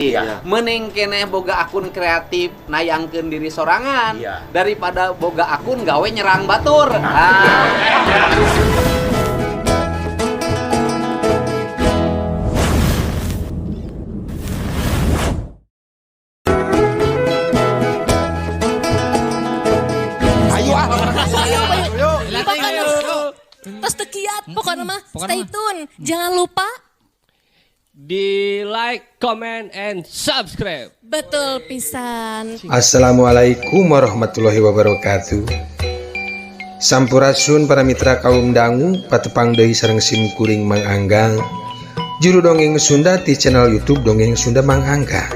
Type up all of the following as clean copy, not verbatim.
Iya. Mending keneh boga akun kreatif nayangkeun diri sorangan daripada boga akun gawe nyerang batur. Terus tekiat pokoknya mah stay tune. Jangan lupa di like, comment, and subscribe. betul pisan. Assalamualaikum warahmatullahi wabarakatuh. Sampurasun para mitra kaum dangu patepang deui sareng sim kuring Mang Anggang. Juru dongeng Sunda di channel YouTube Dongeng Sunda Mang Anggang.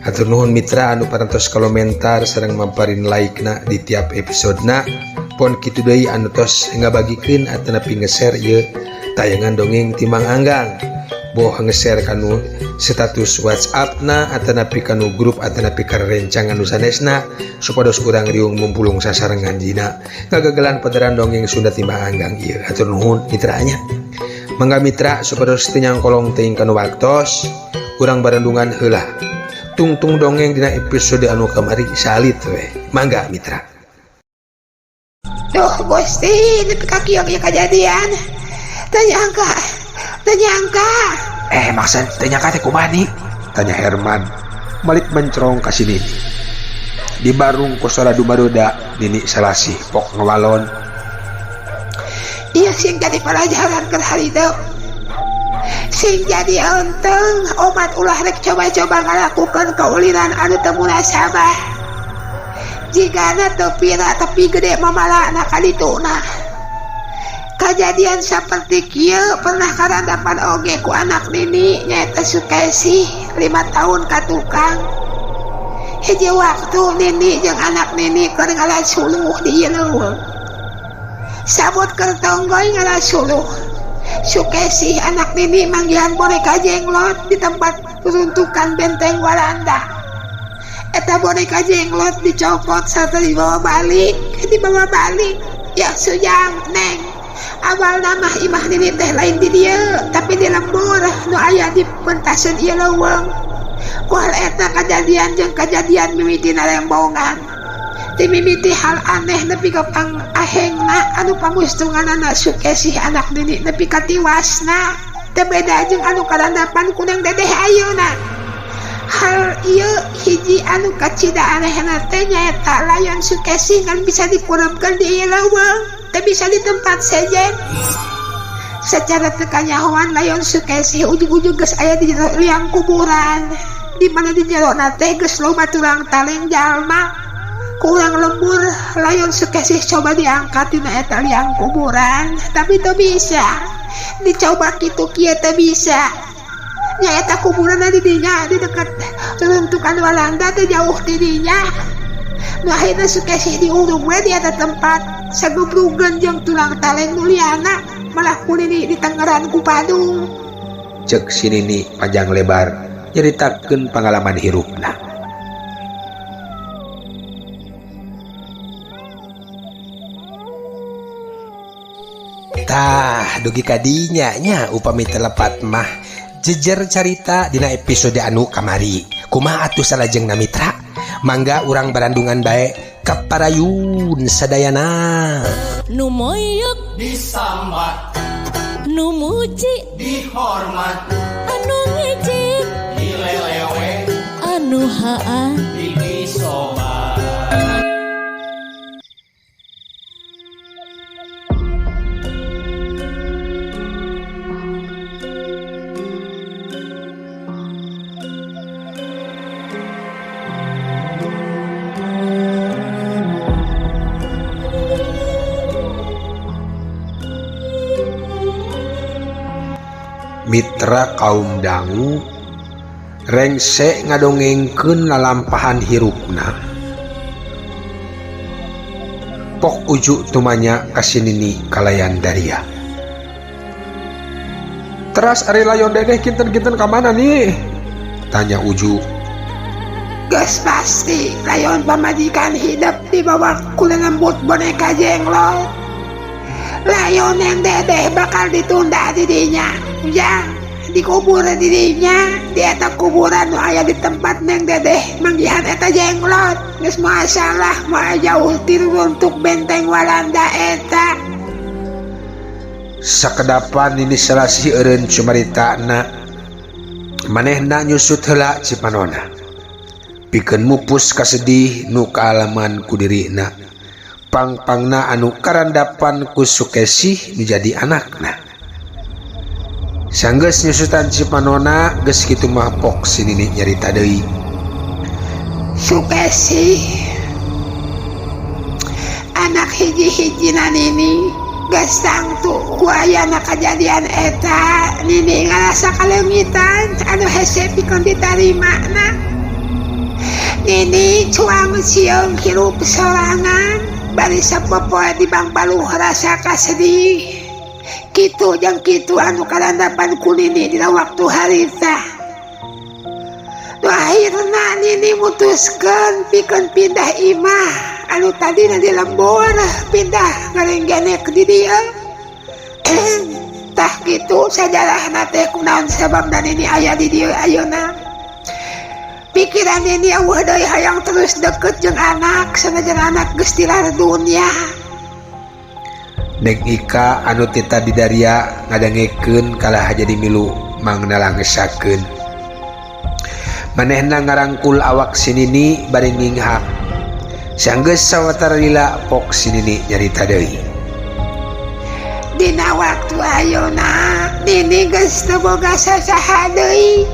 Hatur nuhun mitra anu parantos komentar sareng mamparin like-na di tiap episodena. Pon kitu deui anu tos ngabagikeun atanapi nge-share ieu tayangan dongeng ti Mang Anggang. Boh nge-share kanu status WhatsApp-na atanapi kanu grup atanapi karencang anu sanesna supados urang riung mumpulung sasarengan dina ngagagalan padaran dongeng Sunda ti Mang Anggang ieu. Hatur nuhun mitranya. Mangga mitra supados teu nyangkolong teuing kanu waktos urang barendungan heula. Tungtung dongeng dina episode anu kamari salit we. Mangga mitra. Duh Gusti, nepi ka kieu ge kajadian. Teu nyangka. Maksan tanya kate kumani? Tanya Herman. Balik mencerong ka sini. Di barung kosora dumadoda Nini Selasih pok ngewalon. Iya sing jadi pelajaran keur harita. Sing jadi onteng omat ulah rek coba-coba ngalakukeun kauliran anu teu munasabah. Jigana teu pira tapi gede mamalana kadituna. Kejadian seperti kieu pernah karandapan oge ku anak Nini nyaeta Sukesi 5 tahun ka tukang. Hiji waktu Nini jeung anak Nini keur ngalasuluh di ieu leuweung. Sabot keur tonggoy ngalasuluh. Sukesi anak Nini manggihan boneka jenglot di tempat peruntukan benteng Walanda. Eta boneka jenglot dicopot sarta dibawa balik. Ya sujang neng. Awal nama imah Nini teh lain di dieu, tapi di lembur nu aya di pentaseun ieu leuweung. Kual eta kajadian jeung kajadian mimitina lembongan. Ti mimiti hal aneh nepi ka pangahengna anu pangustuhanana Sukesi anak Nini nepi ka tiwasna. Teu beda jeung anu karandapan ku Neng Dedeh ayeuna. Hal ieu hiji anu kacida anehna teh nyaeta layon Sukesi ngan bisa dikuremkeun di ieu leuweung. Teu bisa di tempat sejen. Secara tekanyahoan layon Sukesi ujug-ujug geus aya di jero liang kuburan. Di mana di jero na teh geus loba turang taleng jalma. Kurang lembur layon Sukesi coba diangkat dina eta liang kuburan, tapi teu bisa. Dicoba kitu kieu teu bisa. Nyaeta kuburanna di dinya di dekat runtukan Walanda teu jauh di dinya. Nu akhirna Sukesi diurung we di eta tempat sagubrugeun jeung tulang taleng nu liana malah ku Nini ditenggeran ku Padung. Cek si Nini panjang lebar nyaritakeun pangalaman hirupna. Tah dugi kadinya nya upami telepat mah jejer carita dina episode anu kamari. Kumaha atuh salajengna mitra? Mangga urang barandungan bae kaparayun sadayana. Nu moyok disambat, nu muji dihormat, anu ngejek dilelewe, anu haan disobat. Mitra kaum dangu rengse ngadongengkeun lalampahan hirupna. Pok uju tumanya ka si Nini kalayan daria. Teras ari layon Dedeh kinten-kinten ka mana nih? Tanya uju. Geus pasti layon pamajikan hidup di bawah kulelembut boneka jenglot. Layon yang Dedeh bakal ditunda di dinya. Ujang dikubur dirinya di eta kuburan nu aya di tempat Neng Dedeh manggihan eta jenglot geus masalah mah jauh ti runtuk benteng Walanda eta. Sakedapan ini salasi eureun cumaritana manehna nyusut heula Cipanona pikeun mupus kasedih nu kaalaman ku dirina pang-pangna anu karandapan ku Sukesi menjadi anakna. Sanggeus nyusutan Cipanona geus kitu mah pok si Nini nyarita deui. Sukesi anak hiji-hijina Nini geus tangtu ku ayana kajadian eta. Nini ngarasa kalengitan anu hese pikeun ditarimana. Nini cuang sieung hirup sorangan bari sapopoe di Bangpaluh rasa kasedih. Kitu jeung kitu anu karandapan ku Nini dina waktu harita. Nu akhirna Nini mutuskeun pikeun pindah imah anu tadina di lembur pindah ngarenggenek di dieu. Tah kitu sajarahna teh kunaon sababna Nini aya di dieu ayeuna. Pikiran Nini eueuh deui hayang terus deket jeung anak sanajan anak geus tilar dunya. Neng Ika anu tita didaria ngadangekeun kalah jadi milu mangna langesakeun. Manehna ngarangkul awak si Nini bari nginghak. Sanggeus sawatara lila pok si Nini nyarita deui. Dina waktu ayeuna Nini geus teu boga sasaha deui.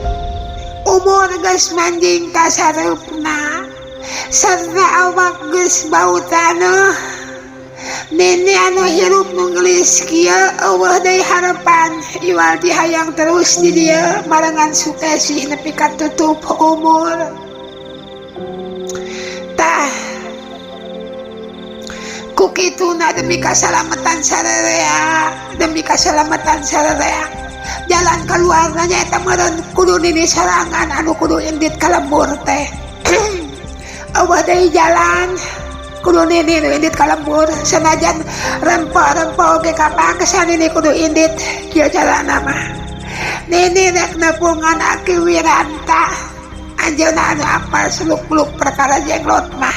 Umur geus manjing ka sareupna sarta awak geus bau taneuh. Nini anu hirup nu gelis kieu eueuh deui harepan iwal dihayang terus di dieu marangan Sukesi nepi ka tutup umur. Tah ku kituna demi kasalamatan sararea jalan keluarnya eta meureun kudu Nini sorangan anu kudu indit ka lembur teh. Eueuh deui jalan kudu Nini nu indit ka lembur sanajan rempo-rempo oge kapangkesan Nini kudu indit kieu jalanna mah. Nini rek nepungan Aki Wiranta anjeunna anu apal seluk-beluk perkara jenglot mah.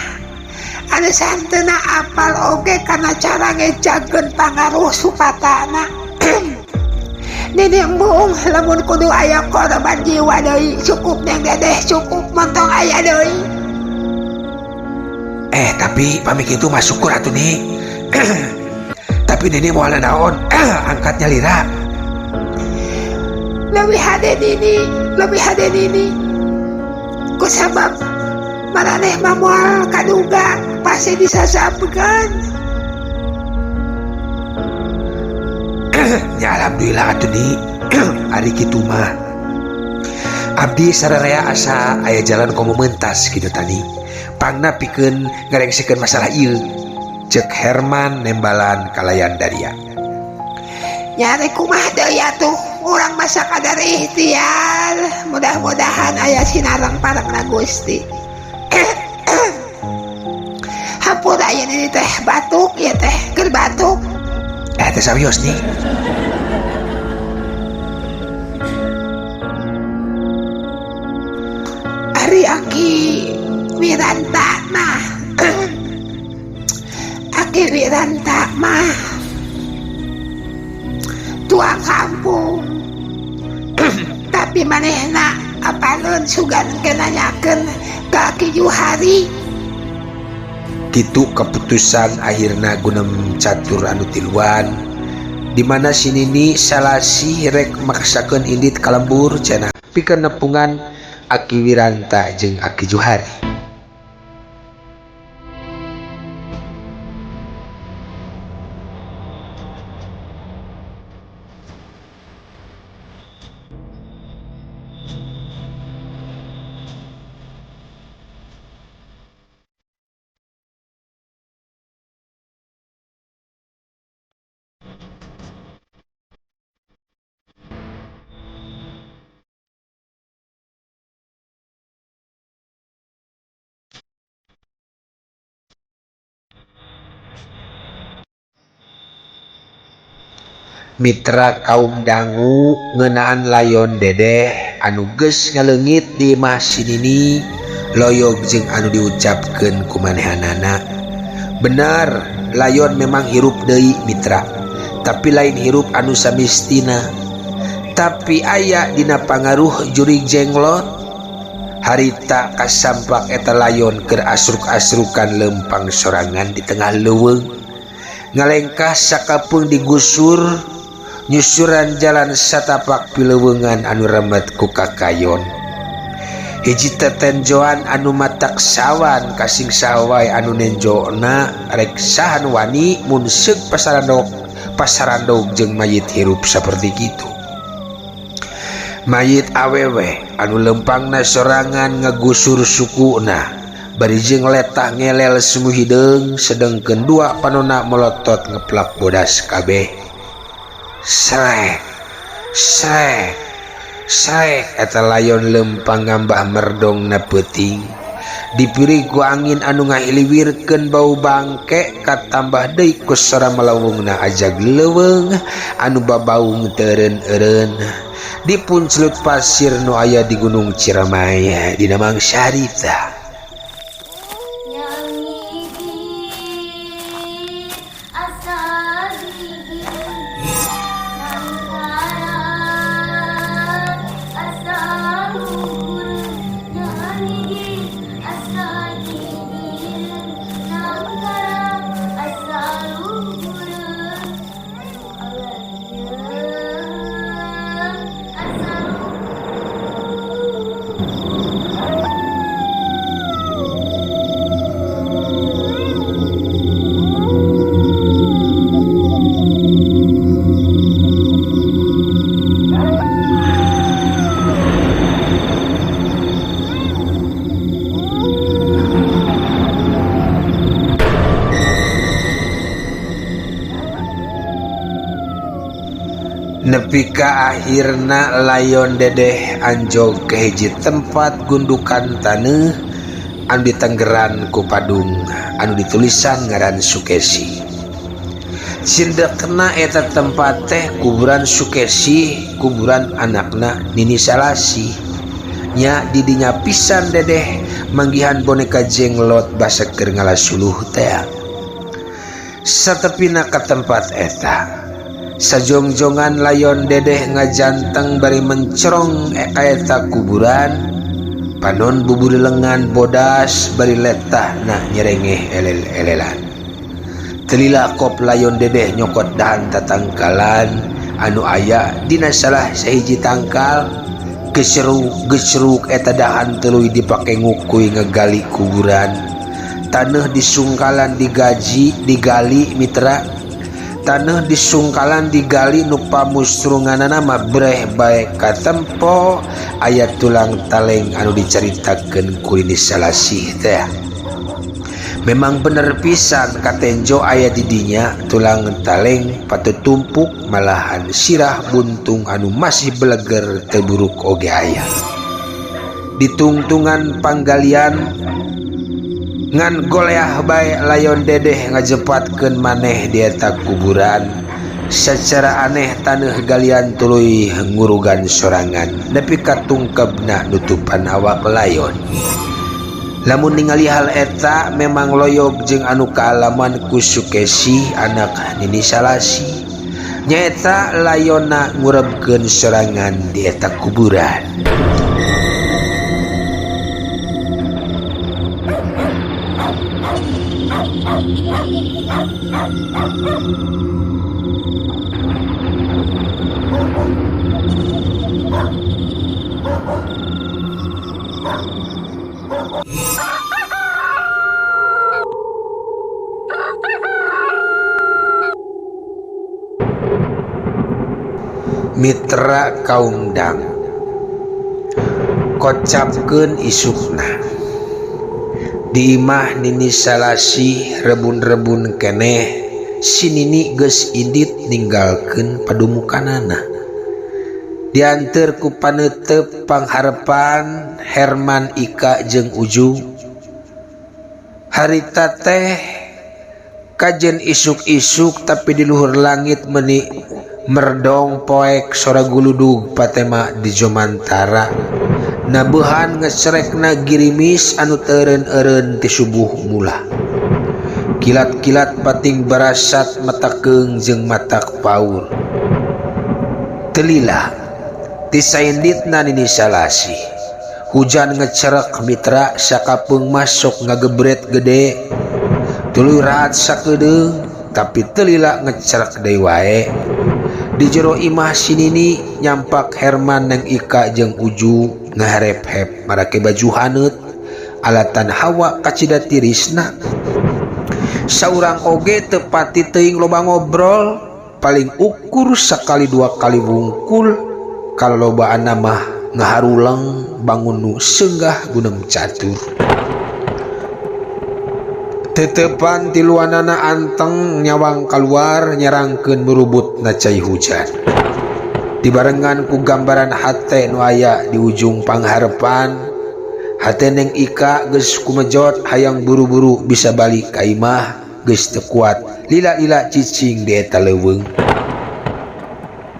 Anu santeuna apal oge kana cara ngejageun pangaruh supatana. Nini embung lamun kudu aya korban jiwa deui cukup Neng Dedeh cukup montong aya deui. Tapi pamik itu mah syukur atuh Ni. Tapi Nini moal naon? Angkatnya lira. Leuwih hade Nini. Kusabab maraneh mah moal kaduga pasti disasapkeun. Ya alhamdulillah atuh Ni. Ari kitu mah abdi sararea asa aya jalan komo mentas kitu tadi. Pangna pikeun ngarengsikeun masalah ieu. Cek Herman nembalan kalayan Daria. Nyari kumaha deui atuh urang masa kadar ikhtiar. Mudah-mudahan aya sinareng parekna Gusti. Hampura aya di teh batuk ya teh keur batuk. Teh serius nih. Ari Aki Wiranta mah tua kampung. Tapi manehna apaleun sugan kenanyakeun ka Ki Juhari. Kitu keputusan akhirna gunem catur anu tiluan dimana si Nini salasi rek maksakeun indit kalembur cenah pikeun nepungan Aki Wiranta jeung Aki Juhari. Mitra kaum dangu ngeunaan layon dedeh anu geus ngaleungit di imah sinini loyog jeung anu diucapkeun ku manehanana. Benar, layon memang hirup deui mitra, tapi lain hirup anu samistina. Tapi aya dina pangaruh jurig jenglot, harita kasampak eta layon keur asruk-asrukan lempang sorangan di tengah leuweung, ngalengkah sakapeung digusur nyusuran jalan satapak pileuweungan anu remet ku kakayon. Hiji tetenjoan anu matak sawan kasing sawai anu nenjona rek sahan wani mun seuk pasarandog jeung mayit hirup saperti kitu. Mayit awewe anu lempangna sorangan ngagusur sukuna bari jeung letah ngelel semu hideung sedengkeun dua panonna melotot ngeplak bodas kabeh. Srek eta layon lempang ngambah merdongna peuting dipiri ku angin anu ngahiliwirkeun bau bangke katambah deui ku sora melawungna ajag leuweung anu babaung teureun-eureun di punclut pasir nu aya di Gunung Ciramaya dina mangsa harita. Nepi ka akhirna layon dedeh anjog ke hiji tempat gundukan taneuh anu ditenggeran ku padung anu ditulisan ngaran Sukesi. Cindekna eta tempat teh kuburan Sukesi, kuburan anakna Nini Salasi. Nya didinya pisan dedeh manggihan boneka jenglot baseker ngalasuluh teh. Satepina ka tempat eta sajongjongan layon dedeh ngajanteng bari mencerong eta kuburan panon buburi lengan bodas bari letah na nyerengeh elel-elelan. Telila kop layon dedeh nyokot dahan tatangkalan anu aya dina salah sahiji tangkal geseruk eta dahan tuluy dipake ngukuy ngegali kuburan. Taneuh disungkalan digali mitra. Taneuh disungkalan digali nu pamusrunganana mah breh bae katempo aya tulang taleng anu dicaritakeun ku Nini Salasi teh. Memang bener pisan katenjo aya di dinya tulang taleng patutumpuk malahan sirah buntung anu masih beleger teu buruk oge aya. Ditungtungan panggalian ngan goleah bae layon dedeh ngajepatkeun maneh di eta kuburan. Secara aneh taneuh galian tuluy ngurugan sorangan nepi ka tungkebna nutupan awak layon. Lamun ningali hal eta memang loyog jeung anu kaalaman ku Sukesi anak Nini Salasi. Nyaeta layonna ngurebkeun sorangan di eta kuburan. Mitra kaum dang kocapkeun isukna di imah Nini Salasi rebun-rebun keneh si Nini geus indit ninggalkeun padumukanana. Dianteur ku paneuteup pangharepan Herman, Ika jeung Ujung. Harita teh kajen isuk-isuk tapi di luhur langit meuni merdong poek sora guludug patema di Jomantara nabuhan ngecerekna girimis anu teureun-eureun ti subuh mula kilat-kilat pating barasat mata keung jeung matak paur telila ti sainditna nini salasi hujan ngecerek mitra sakapeung masuk ngagebret gede tuluy raat sakedeung tapi telila ngecerek deui wae di jero imah sinini nyampak Herman neng Ika jeung Uju ngaharep-hep marake baju haneut alatan hawa kacida tirisna saurang oge teu pati teuing loba ngobrol paling ukur sakali dua kali wungkul kalau lobaanna mah ngaharuleng bangun nu seunggah gunem catur tetepan tiluanana anteng nyawang keluar nyerangkeun berubut na cai hujan dibarengan ku gambaran hate nu aya di ujung pangharepan hate neng Ika geus kumejot hayang buru-buru bisa balik ka imah geus teu kuat lila-lila cicing di eta leuweung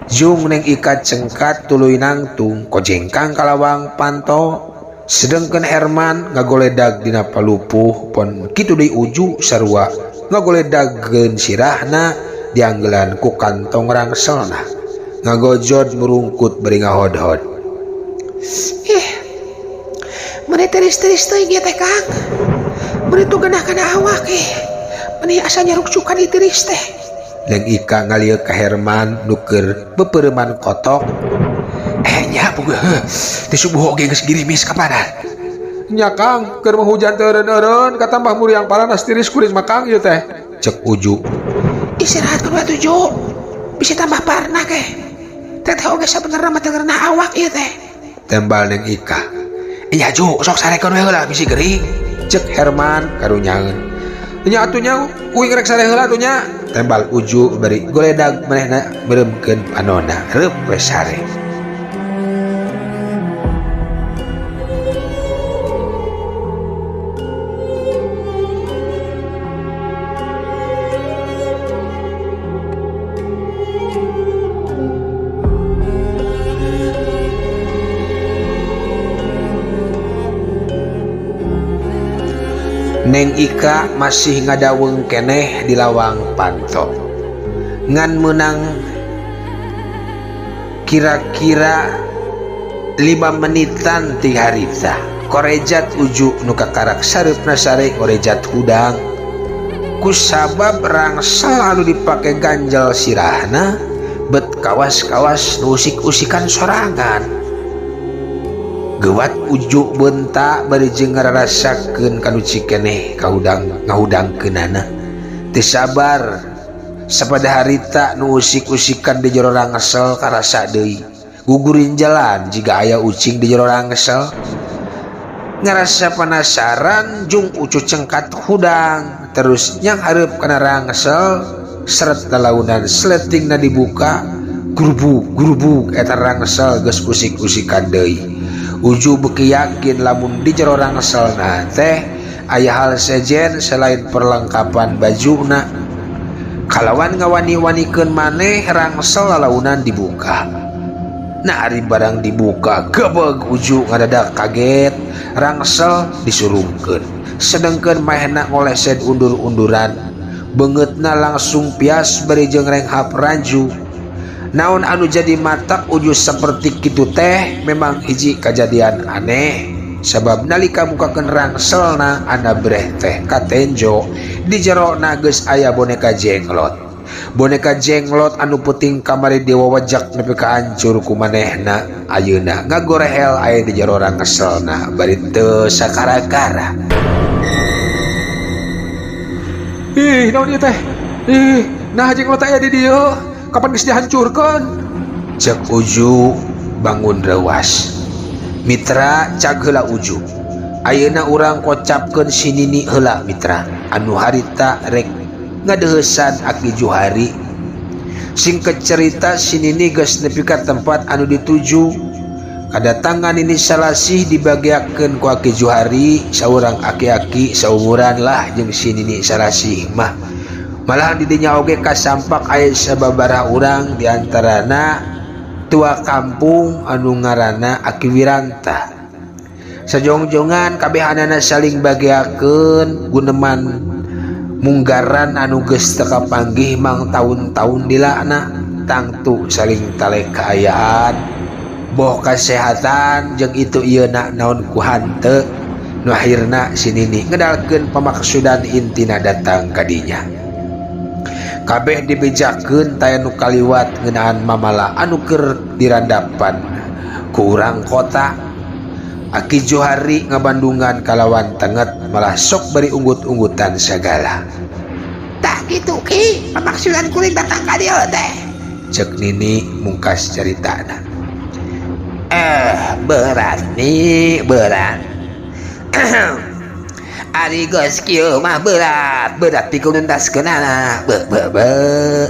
jung neng Ika cengkat tuluy nangtung kojengkang kalawang panto sedengkeun Herman ngagoledag dina palupuh pon kitu deui Uju sarua ngagoledagkeun sirahna dianggelan ku kantong rangselna ngagojod merungkut beri ngahodhod Meni teris-teris teuing ieu teh Kang meni tugenah kana awak meni asa nyaruksukan di teris teh Neng Ika ngalieu ka Herman nu keur beupeureuman kotok nya puguh ti subuh oge geus girimis kapanan nya Kang keur hujan teureun-eureun katambah muriang paranas tiris kuring mah Kang ieu teh cek Uju istirahat kedua tuju bisa tambah parna ke teh oge sabenerna mah teu ngerenah awak ieu teh tembal neng Ika iya Ju sok sarekeun we heula bisi geuring cek Herman karunyaeun nya atunya uing rek sare heula atunya tembal Uju bari goledag manehna meuremkeun panonna reup we sare Neng Ika masih ngadaweng keneh di lawang panto ngan menang kira-kira 5 menitan ti harita korejat Uju nu kakarak sareupna sare korejat hudang ku sabab rangsel anu dipake ganjal sirahna bet kawas-kawas nu usik-usikan sorangan gewat Uju bentak bari jeung ngararasakeun kanu cikeneh kahudang ngahudangkeunana teu sabar sapada harita nu usik-usikan di jero rangsel karasa deui gugurin jalan jiga aya ucing di jero rangsel ngarasa penasaran jung Ucu cengkat hudang terus nyang hareup kana rangsel seret lalaunan sletingna dibuka gurubug eta rangsel geus usik-usikan deui Uju beuki yakin lamun di jero rangselna teh aya hal sejen selain perlengkapan bajuna kalawan ngawani-wanikeun maneh rangsel lalaunan dibuka nah ari barang dibuka gebeg Uju ngadadak kaget rangsel disurungkeun sedengkeun mahena ngolesed undur-unduran beungeutna langsung pias bari jeung renghap ranju naon anu jadi matak Uju seperti kitu teh memang hiji kejadian aneh sabab nalika mukakeun rangselna ana breh teh katenjo di jero na geus aya boneka jenglot anu peuting kamari diwawajak nepi ka hancur ku manehna ayeuna ngagorehel aya di jero rangselna bari teu sakara-kara naon ieu teh nah jenglot aya di dieu kapan geus dihancurkeun cek Uju bangun rewas mitra cag heula Uju ayeuna urang kocapkeun sinini heula mitra anu harita rek ngadeuheusan Aki Juhari singket cerita sinini geus nepi ka tempat anu dituju kadatangan ini salasih dibagiakeun ku Aki Juhari saurang aki-aki saumuran lah jeung sinini salasih mah Malah didinya oge kasampak aya sababaraha urang diantarana tua kampung anu ngaranna Aki Wiranta. Sajongjongan kabehanana saling bagiakeun guneman munggaran anu geus teu kapanggih mang taun-taun dilana, tangtu saling talek kaayaan, boh kasehatan jeung itu ieuna naon ku hanteu. Nu akhirna si Nini ngedalkeun pamaksudan intina datang ka dinya. Kabeh dibejakeun taya nu kaliwat ngeunaan mamala anu keur dirandapan ku urang kota. Aki Johari ngabandungan kalawan tenget malah sok beri unggut-unggutan segala. Tak gitu Ki, pamaksudan kuring datang ka dieu teh. Cek Nini mungkas caritana. Berat. Ari geus kieu mah berat pikeun nuntaskeunana.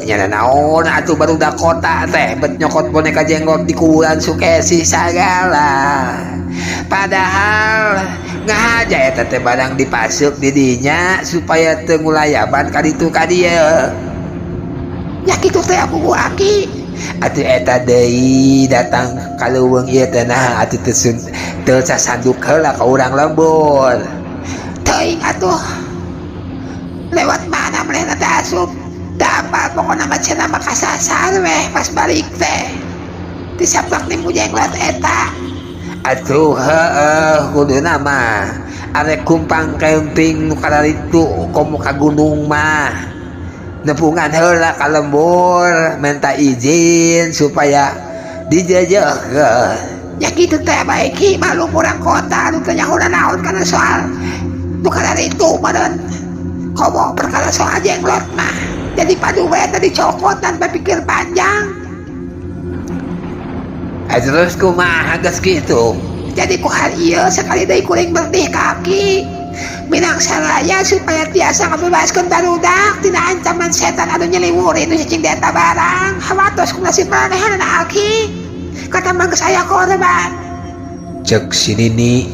Nyana naon atuh barudak kota teh bet nyokot boneka jenggot di kuburan Sukesi sagala. Padahal ngahaja eta teh barang dipasuk di dinya supaya teu ngulayaban ka ditu ka dieu. Ya kitu teh aku Aki. Atuh eta deui datang ka leuweung ieu teh nah atuh teu sasanduk heula ka urang lembur. Teuing atuh. Lewat mana manehna teh asup? Dapal pokona mah cenah mah kasasar weh pas balik teh. Disaplak di mujenglot eta. Atuh kuduna mah arek kumpang camping nu kararitu komo ka gunung mah nepungan heula ka lembur minta izin supaya dijajahkeun. Ya gitu teh bae Ki, maklum urang kota anu teu nyaho naon kana soal nu kararitu meureun. Komo perkara soal jenglot mah jadi padu we tadi cokot dan berpikir panjang. Terus kumaha geus kitu? Jadi ku hal ieu sekali deui kuring berdih kaki minang saraya supaya tiasa ngabebaskeun barudak tina ancaman setan anu nyeliwuri nu cicing di eta barang. Hawatos ku nasib manehanna Aki. Kata mah geus aya korban. Cek si Nini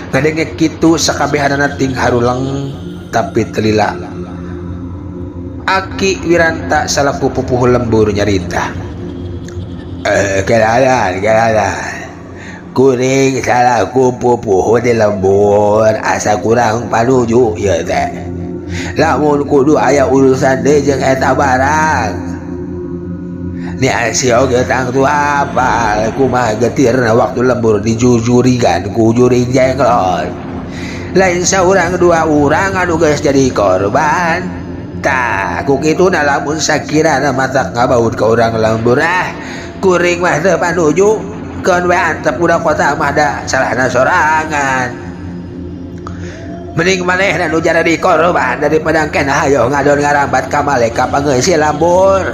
ngadenge kitu sakabehanana ting haruleng tapi telila. Aki Wiranta salaku pupuh lembur nyarita. Keladan kuring salaku pupuh di lembur asa kurang panuju ya teh. Lamun kudu aya urusan deui jeung eta barang. Ni asi oge tangtu hafal kumaha getirna waktu lembur dijujurigan ku juring jenglot. Lain saurang dua urang anu geus jadi korban. Tah ku kituna lamun sakirana matak ngabaut ka urang lembur kuring mah teu panuju keun we antep budak kota mah da salahna sorangan. Mending manehna nu jadi korban daripada kenah hayo ngadon ngarambat ka malaikat pangeus lambur.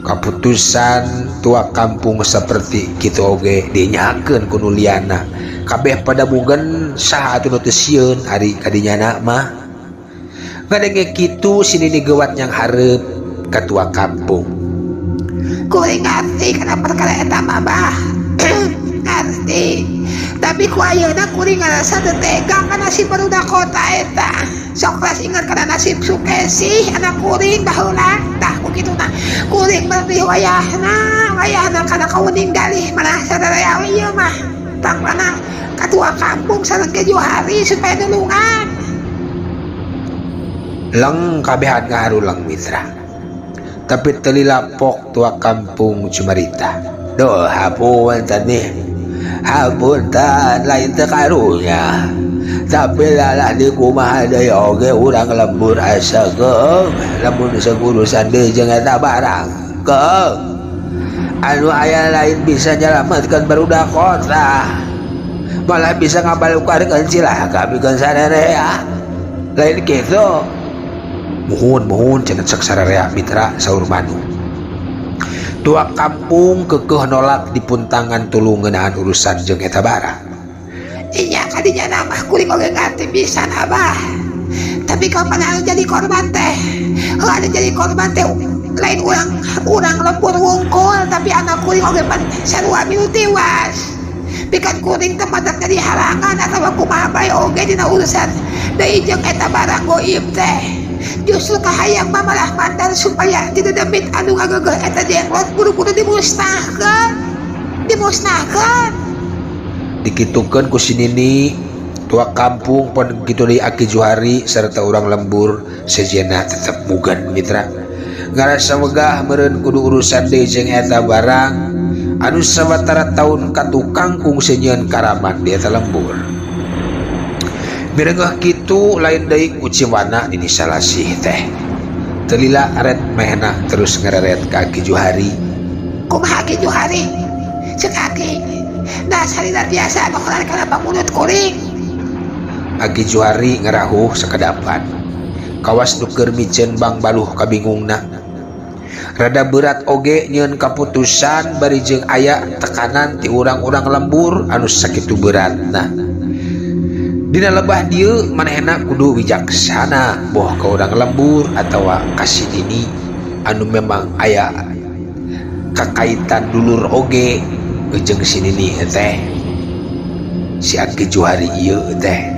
Kaputusan tua kampung seperti kitu oge dinyakeun ku nu liana. Kabeh pada munggen saha atuh nu teu sieun ari kadinyana mah. Ngadenge kitu si Nini gewat yang hareup ka tua kampung. Kuring ngarti kana perkara eta mah bah. Ngarti. Tapi ku ayeuna kuring ngarasa teu tega kana si barudak kota eta. Sok ras inget kana nasib Sukesi anak kuring baheula. Tah ku kituna kuring berdih wayahna kana kauning galih manah sadaya ieu mah. Pangna katua kampung sareng ke Johari supaya nulungan. Leng kabehan ngaharulang mitra. Tapi telila pok tua kampung cumarita. Doh hapunten nih. Hapunten lain teu karunya. Tapi lalah di kumaha deui oge urang lembur asa geung lamun segurusan deui jeung eta barang. Keung. Anu aya lain bisa nyalametkeun barudak kota. Malah bisa ngabalukarkeun cilaka pikeun sadarea. Lain kitu. Muhun cenah cek sararea mitra saur Manu. Tua kampung kekeh nolak dipuntangan tulung ngeunaan urusan jeung eta barang. Iya kadinya nama kuring oge ngarti pisan abah. Tapi kapan anu jadi korban teh? Anu jadi korban teh lain urang lembur wungkul tapi anak kuring oge pan sarua milu tiwas. Pikan kuring teh madak jadi halangan atawa kumaha bae oge dina urusan deui jeung eta barang goib teh. justru kahayang mamalah mandal supaya tidak demit anu ngagegeh eta jenglot buru-buru dimusnahkan dikitukeun ku si Nini tua kampung pun gitu di Aki Johari serta orang lembur sejena tetap mugan mitra ngarasa wegah meureun kudu urusan deui jeung eta barang anu sawatara tahun katukang kung senyeun karaman di eta lembur mireungeuh kitu lain deui ku Ciwana Nini Salasih teh teu lila aret mehna terus ngereret ka Aki Johari. Kumaha Aki Johari ceuk Aki dasarina biasa nuhran kana pamunut kuring. Aki Johari ngerahuh sakedapan kawas nu keur miceun Bang Baluh kabingungna rada berat oge nyieun kaputusan bari jeung aya tekanan ti urang-urang lembur anu sakitu beratna dina lebah dieu manehna kudu wijaksana boh ka urang lembur atawa ka si Nini anu memang aya kakaitan dulur oge jeung si Nini teh si Aki Johari ieu teh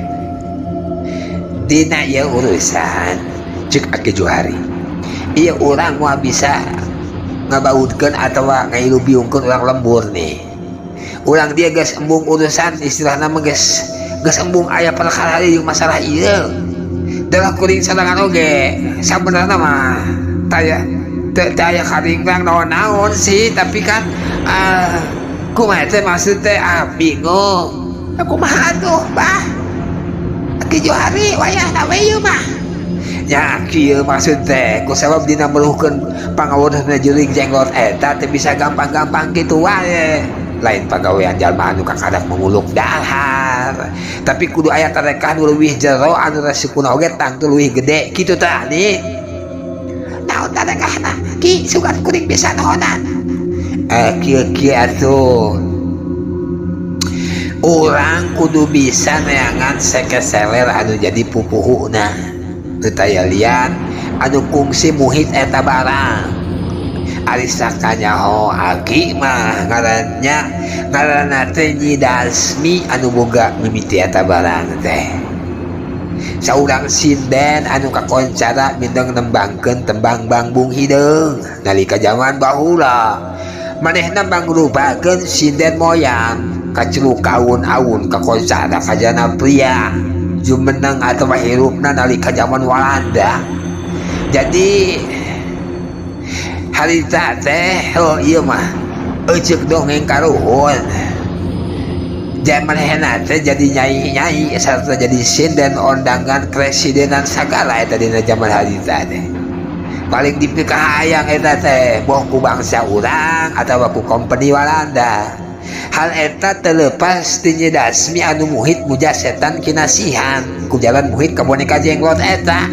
dina ya urusan cek Aki Johari iya orang mau bisa ngabautkeun atawa ngailubiungkeun urang lembur nih urang dia geus embung urusan istilahna mah geus embung aya perkara ieu masalah ieu dalah kuring sadangan oge sabenerna mah taya karing urang naon-naon sih tapi kan kumaha teh maksud teh bingung kumaha tuh bah Aki Johari wayahna we ieu mah nya kieu maksud teh ku sabab dina meluhkeun pangawodehna jeuring jenglot eta teu bisa gampang-gampang kitu wae lain pagawean jalma anu kakadak menguluk dahar tapi kudu aya tarekah nu leuwih jero anu resikona oge tang teu leuwih gede kitu tah ni naon tarekahna ki sugan kuring bisa naonan kieu atuh orang kudu bisa neangan sekeseler anu jadi pupuhuna teu taya lian anu kungsi muhit eta barang ari sakanyaho Aki mah ngaranna teh Nyi Dasmi anu boga mimiti eta barang teh saurang sinden anu kakoncara mindeng nembangkeun tembang Bangbung Hideung nalika zaman baheula manehna mangrupakeun sinden moyang kacelu kaun-aun kakoncara kajana pria jumeneng atau hirupna nalika zaman Walanda jadi harita teh ieu mah euceuk dongeng karuhun jamanehna teh jadi nyai-nyai sarta jadi sinden ondangan presidenan sagala eta dina zaman harita teh paling dipikahayang eta teh boh ku bangsa urang atawa ku kompeni Walanda hal eta terlepas ti Nyi Dasmi anu muhit muja setan kinasihan ku jalan muhit ka boneka jenglot eta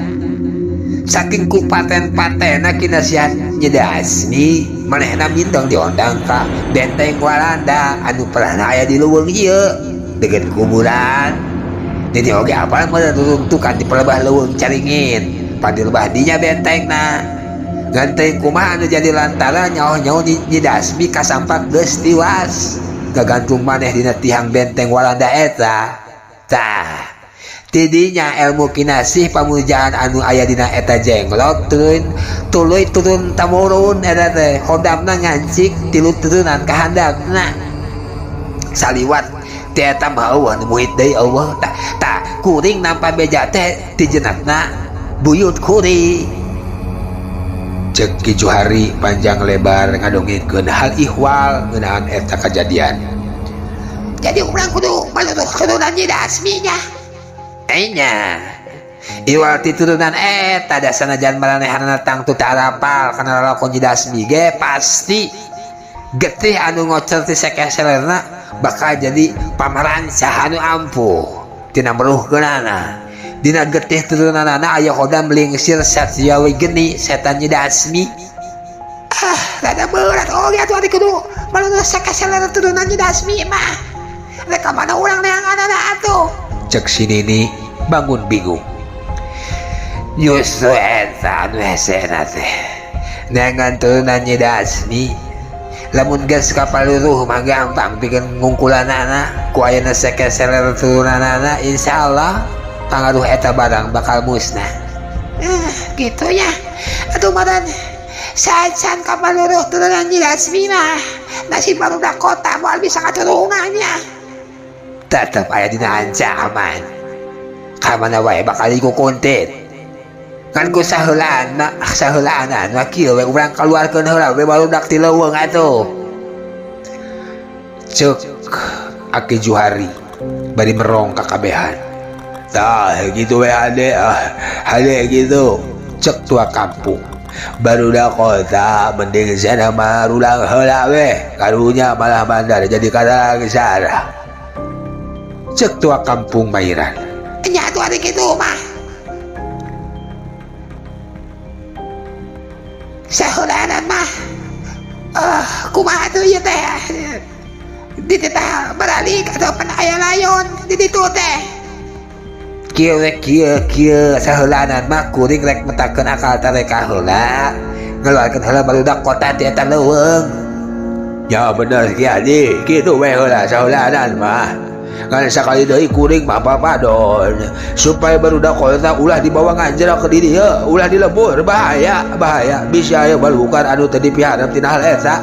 saking ku paten-patena kinasihan Nyi Dasmi manehna mindeng diondang ka benteng Walanda anu pernah aya di leuweung ieu deukeut kuburan jadi oge apal meureun runtukan di pelebah leuweung caringin padi lebah dinya bentengna ganteng kumaha anu jadi lantaran nyaho-nyaho Nyi Dasmi kasampak geus tiwas gagantung maneh dina tihang benteng Walanda eta tah tidinya ilmu kinasih pamujaan anu aya dina eta jenglot turun tamurun eta teh hodamna ngancik tilu turunan ka handapna saliwat teh eta mah anu muhit deui Allah tah kuring nampa beja teh ti jeunatna buyut kuring cek Ki Johari panjang lebar ngadongengkeun hal ihwal ngeunaan eta kejadian jadi urang kudu maluruh keturunan Nyi Dasmi nya enya iwal ti turunan eta da sanajan maranehanna tang teu tarapal kana lalakon Nyi Dasmi ge pasti getih anu ngocer ti sekeselerna bakal jadi pamarancah anu ampuh tina meruhkeunana dina getih turunanana aya hodam lingsir satyawi geni setan Nyi Dasmi rada berat oge atuh ari kudu maluruh sekeseler turunan Nyi Dasmi mah rek mana urang neanganana atuh cek si Nini bangun bingung justru eta anu hesena teh neangan turunan Nyi Dasmi lamun geus kapaluruh mah gampang pikeun ngungkulanana ku ayeuna sekeseler turunanana insyaallah pangaruh eta barang bakal musnah Gitu ya. Aduh madan saat-saat kapaluruh turunan Jilasmi mah nasi barudak kota moal bisa katurungannya. Tetep aya dina ancaman. Kamana wae bakal ikukuntit. Kan ku saheulaan kieu we urang kaluarkeun heula we barudak ti leuweung atuh. Ceuk Aki Juhari bari merong kakabehan. Tah gitu we ade gitu. Cek tua kampung barudak kota mending sana marulang heula we karunya malah bandar jadi kata gesara. Cek tua kampung Mairan. Nya atuh ari kitu mah. Saheulanan mah kumaha tuh ieu teh? Di teh beralik atau aya layon di ditu teh. Kieu saheulanan mah kuring rek metakeun akal teh rek heula. Ngaluarkeun heula barudak kota ti eta leuweung. Ya bener kieu adi, kitu we heula saheulanan mah. Kan sakali deui kuring mah papadon supaya barudak kota ulah dibawa nganjero ke di dieu, ulah dilebur bahaya bisa aya balukar anu teu dipiharep tina hal eta.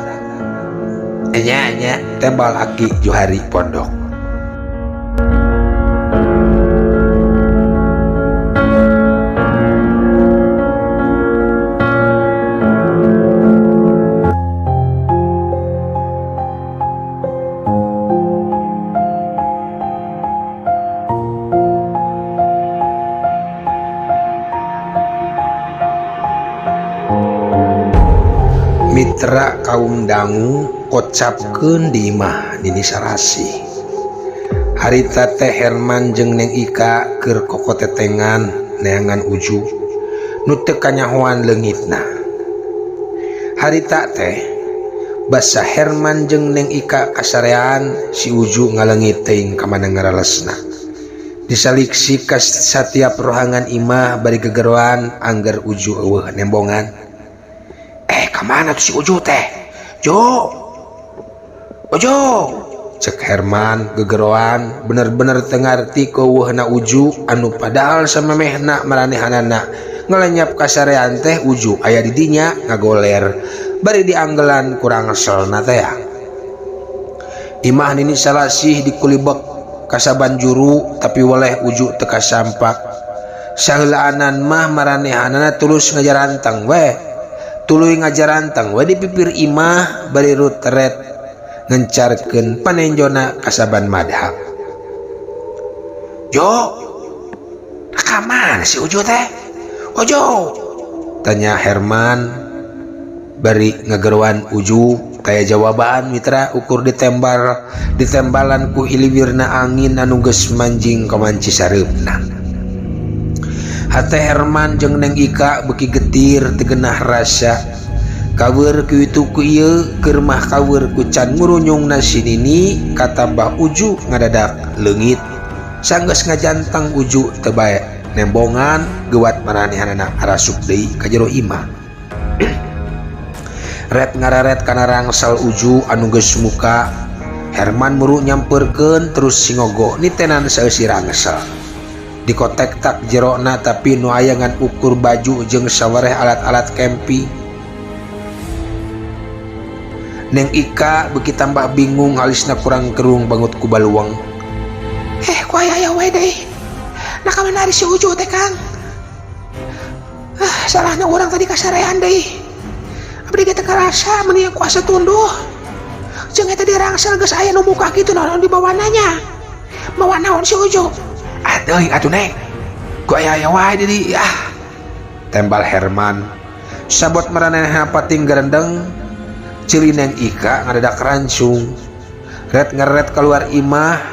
Nya tembal Aki Juhari Pondok. Mitra kaum dangu kocapkeun di imah Nini Sarasi. Harita teh Herman jeung Neng Ika keur kokotetengan neangan Uju nu teu kanyahoan leungitna. Harita teh basa Herman jeung Neng Ika kasarean si Uju ngaleungit teuing ka mana ngarelesna. Disaliksi ka satiap rohangan imah bari gegeroan angger Uju eueuh nembongan. Kamana tuh si Uju teh? Ojo, cek Herman gegeroan bener-bener tengarti keueuhna Uju anu padahal samemehna maranehanana ngelenyap kasarean teh Uju aya di dinya ngagoler bari dianggelan kurang ngeselna teh. Imah Nini Salasih dikulibek kasaban juru tapi waleh Uju teu kasampak. Saheulaanan mah maranehanana tulus ngajaranteng we. Tuluy ngajaranteng we di pipir imah bari ruteret ngencarkeun panenjona kasaban madhab. Jo, kamana si Uju teh? Ojo, tanya Herman bari ngageruan Uju kaya jawaban mitra ukur ditembalan ku hiliwirna angin anu geus manjing ka manci sareupna. Hate Herman jeung Neng Ika beuki getir teu geunah rasa. Kaweur kitu ku ieu keur mah kaweur ku can ngurunyungna si Nini katambah Uju ngadadak leungit. Sanggeus ngajanteng Uju teu bae nembongan geuwat maranehanana arasuk deui ka jero imah. Ret ngararet kana rangsel Uju anu geus muka. Herman muru nyampeurkeun terus singogo nitenan saeusi rangsel. Dikotek tak jerona tapi nu ayangan ukur baju jeung sawareh alat-alat camping. Neng Ika beuki tambah bingung alisna kurang kerung bangut ku baluang. Ku aya we deui. Nah kamana ari si Uju teh Kang? Salahna urang tadi kasarean deui. Abdi ge teu karasa meuni kuasa tunduh. Jeung eta dirangsel geus aya nu muka kitu naon di bawananya. Mawa naon si Uju? Atuh Neng, ku aya wae di tembal Herman. Sabot maranehna pating gerendeng, cili Neng Ika ngadadak rancung. Ret ngeret keluar imah,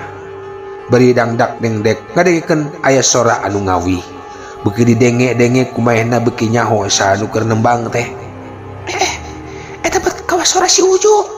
beri dangdak dengdek ngadengkeun aya sora anu ngawi. Beuki didenge-denge kumaehna beuki nyaho saanu keur nembang teh. Eta bet kawas sora si Uju.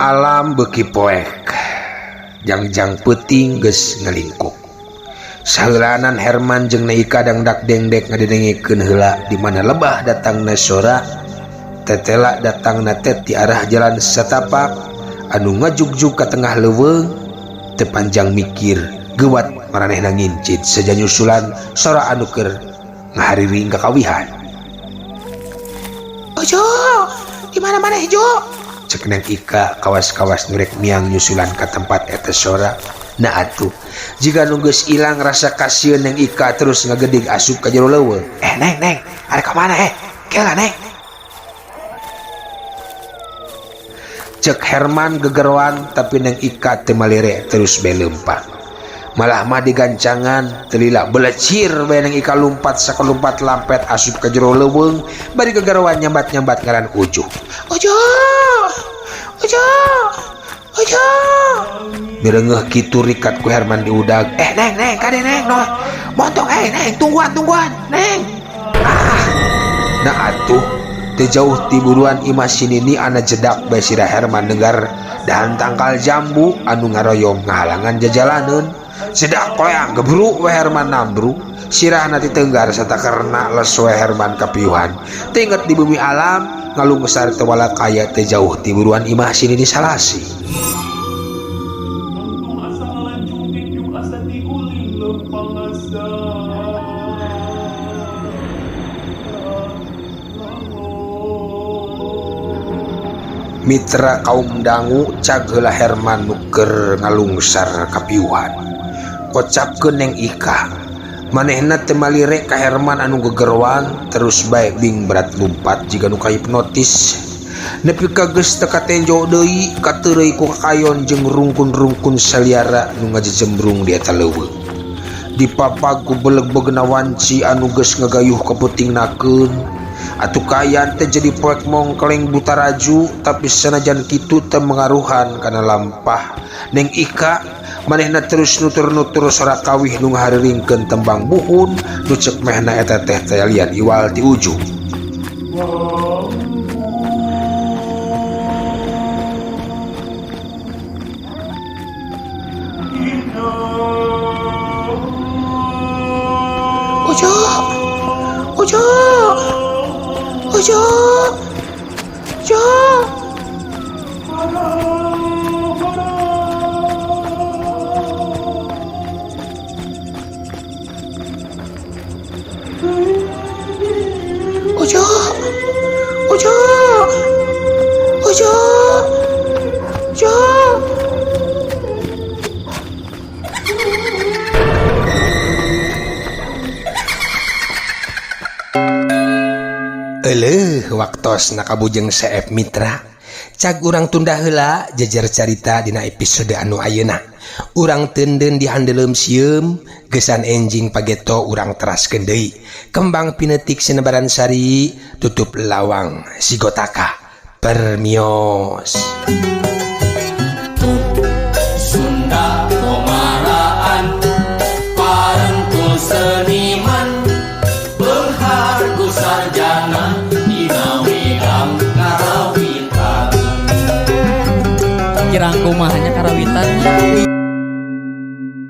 alam beki poek jangjang peting geus ngelingkuk. Saheulanan Herman jeung Naika dangdak dengdek ngadengengkeun heula di mana lebah datangna sora, tetela datangna tet di arah jalan satapak anu ngajugjug ka tengah leuweung, teu panjang mikir gewat maranehna ngincit saja nyusulan sora anu keur ngahariring kakawihan. Ojo, di mana maneh Jo? Cek Neng Ika kawas-kawas nurek miang nyusulan ke tempat eta sora. Nah atuh, jika nunggus ilang rasa kasihan Neng Ika terus ngagedig asup ka jero leuweung. Neng, ada ke mana Kela Neng. Cek Herman gegeruan tapi Neng Ika teu malire terus bae leumpah. Malah mah digancangan telila belecir bae Neng Ika lumpat sakelumpat lampet asup ka jero leuweung bari gegeruan nyambat-nyambat ngaran Ujuh. Ojo. Mireungeuh kitu rikat ku Herman diudag. Neng, kade Neng, no. Montong, Neng, tungguan, Neng. Nah atuh, teu jauh ti buruan imah sinini ana jedak bae sirah Herman dengar dahan tangkal jambu anu ngaroyong ngahalangan jajalaneun. Sedak poeang gebru we Herman nambru. Sirahna ti teunggar sarta karena les we Herman kapiuhan. Teinget di bumi alam ngalungusar teu walak aya teu jauh ti buruan imah sinini salasi. Mitra kaum dangu cag heula Herman nuker ngalungsar kapiuhan. Kocapkeun Neng Ika, manehna teu malire ka Herman anu gegerwan terus bae bing berat lumpat jiga nu kahipnotis. Nepi ka geus teu katenjo deui kateureuy ku kakayon jeung rungkun-rungkun saliara nu ngajejembrung di eta leuweung. Dipapag ku beleg-belegna wanci anu geus ngagayuh kaputingnakeun. Atuh kayan teh jadi poek mongkleng buta raju tapi sanajan kitu teu mengaruhan kana lampah Neng Ika manehna terus nutur-nutur sora kawih nu ngahariringkeun tembang buhun nu cek mehna eta teh tayalian iwal ti Ujuh. Waktos nakabujeng Seep Mitra cag urang tunda heula jejer carita dina episode anu ayeuna. Urang teunden dihandeuleum sieum geusan enjing pageto urang teraskeun deui kembang pinetik sinebaran sari tutup lawang sigotaka permios. Sunda Komaraan Parengkul seniman Berhargu sarjana Inawidang karawitan kirang kumahanya karawitan